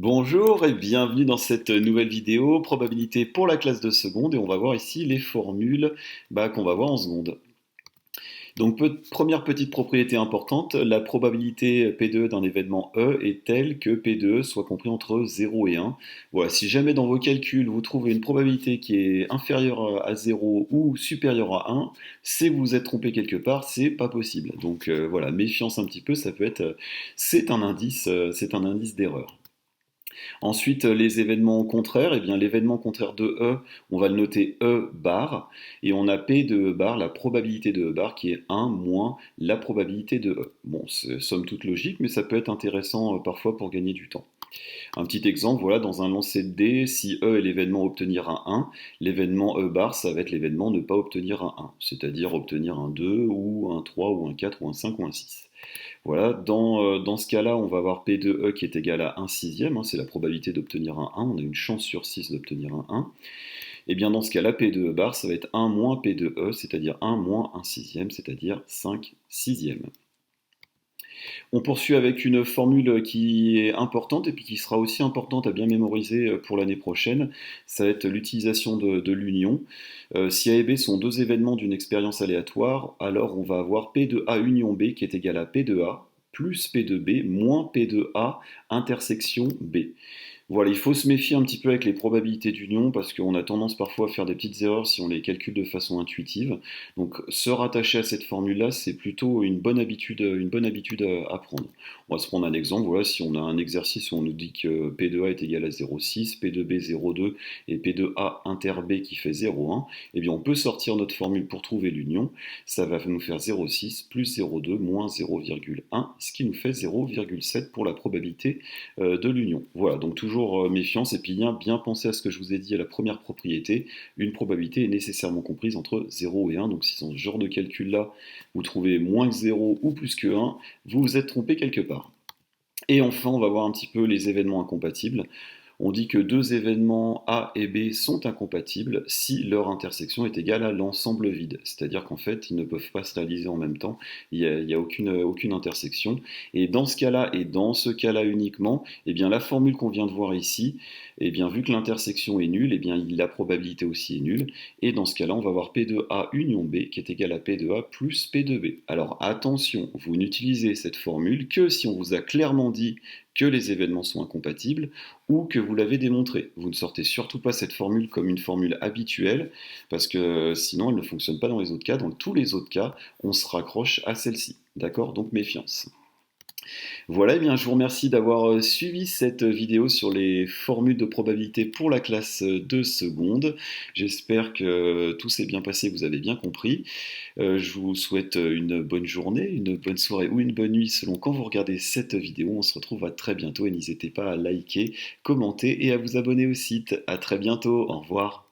Bonjour et bienvenue dans cette nouvelle vidéo, probabilité pour la classe de seconde, et on va voir ici les formules qu'on va voir en seconde. Donc première petite propriété importante, la probabilité P de E d'un événement E est telle que P de E soit compris entre 0 et 1. Voilà, si jamais dans vos calculs vous trouvez une probabilité qui est inférieure à 0 ou supérieure à 1, c'est que vous vous êtes trompé quelque part, c'est pas possible. Donc voilà, méfiance un petit peu, ça peut être, c'est un indice d'erreur. Ensuite, les événements contraires, eh bien l'événement contraire de E, on va le noter E bar, et on a P de E bar, la probabilité de E bar, qui est 1 moins la probabilité de E. Bon, c'est somme toute logique, mais ça peut être intéressant parfois pour gagner du temps. Un petit exemple, voilà, dans un lancer de dés, si E est l'événement obtenir un 1, l'événement E bar, ça va être l'événement ne pas obtenir un 1, c'est-à-dire obtenir un 2, ou un 3, ou un 4, ou un 5, ou un 6. Voilà, dans ce cas-là, on va avoir P de E qui est égal à 1 sixième, hein, c'est la probabilité d'obtenir un 1, on a une chance sur 6 d'obtenir un 1. Et bien dans ce cas-là, P de E bar, ça va être 1 moins P de E, c'est-à-dire 1 moins 1 sixième, c'est-à-dire 5 sixièmes. On poursuit avec une formule qui est importante et puis qui sera aussi importante à bien mémoriser pour l'année prochaine. Ça va être l'utilisation de l'union. Si A et B sont deux événements d'une expérience aléatoire, alors on va avoir P de A union B qui est égal à P de A plus P de B moins P de A intersection B. Voilà, il faut se méfier un petit peu avec les probabilités d'union parce qu'on a tendance parfois à faire des petites erreurs si on les calcule de façon intuitive. Donc se rattacher à cette formule-là, c'est plutôt une bonne habitude à prendre. On va se prendre un exemple, voilà, si on a un exercice où on nous dit que P de A est égal à 0,6, P de B 0,2 et P de A inter B qui fait 0,1, eh bien on peut sortir notre formule pour trouver l'union. Ça va nous faire 0,6 plus 0,2 moins 0,1, ce qui nous fait 0,7 pour la probabilité de l'union. Voilà, donc toujours méfiance et puis bien penser à ce que je vous ai dit à la première propriété. Une probabilité est nécessairement comprise entre 0 et 1, donc si dans ce genre de calcul-là, vous trouvez moins que 0 ou plus que 1, vous vous êtes trompé quelque part. Et enfin, on va voir un petit peu les événements incompatibles. On dit que deux événements A et B sont incompatibles si leur intersection est égale à l'ensemble vide. C'est-à-dire qu'en fait, ils ne peuvent pas se réaliser en même temps. Il n'y a aucune intersection. Et dans ce cas-là, et dans ce cas-là uniquement, eh bien, la formule qu'on vient de voir ici, eh bien, vu que l'intersection est nulle, eh bien, la probabilité aussi est nulle. Et dans ce cas-là, on va avoir P de A union B qui est égal à P de A plus P de B. Alors attention, vous n'utilisez cette formule que si on vous a clairement dit que les événements sont incompatibles ou que vous l'avez démontré. Vous ne sortez surtout pas cette formule comme une formule habituelle parce que sinon elle ne fonctionne pas dans les autres cas. Dans tous les autres cas, on se raccroche à celle-ci. D'accord? Donc méfiance. Voilà, eh bien, je vous remercie d'avoir suivi cette vidéo sur les formules de probabilité pour la classe de seconde. J'espère que tout s'est bien passé, que vous avez bien compris. Je vous souhaite une bonne journée, une bonne soirée ou une bonne nuit selon quand vous regardez cette vidéo. On se retrouve à très bientôt et n'hésitez pas à liker, commenter et à vous abonner au site. À très bientôt, au revoir.